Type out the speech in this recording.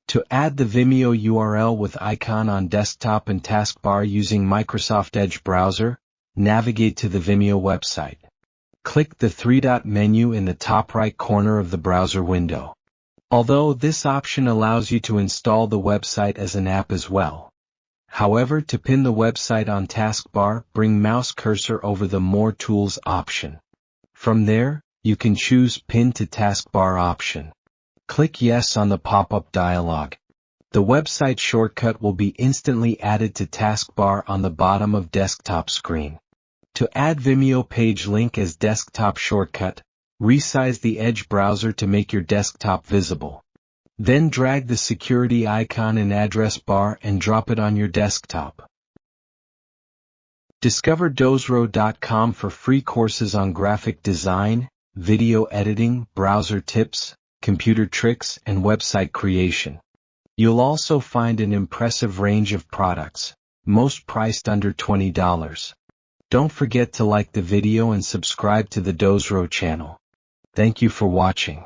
To add the Vimeo URL with icon on desktop and taskbar using Microsoft Edge browser, navigate to the Vimeo website. Click the three-dot menu in the top right corner of the browser window. Although this option allows you to install the website as an app as well. However, to pin the website on taskbar, bring mouse cursor over the More Tools option. From there, you can choose Pin to Taskbar option. Click Yes on the pop-up dialog. The website shortcut will be instantly added to taskbar on the bottom of desktop screen. To add Vimeo page link as desktop shortcut, resize the Edge browser to make your desktop visible. Then drag the security icon in address bar and drop it on your desktop. Discover dozro.com for free courses on graphic design, video editing, browser tips, computer tricks, and website creation. You'll also find an impressive range of products, most priced under $20. Don't forget to like the video and subscribe to the Dozro channel. Thank you for watching.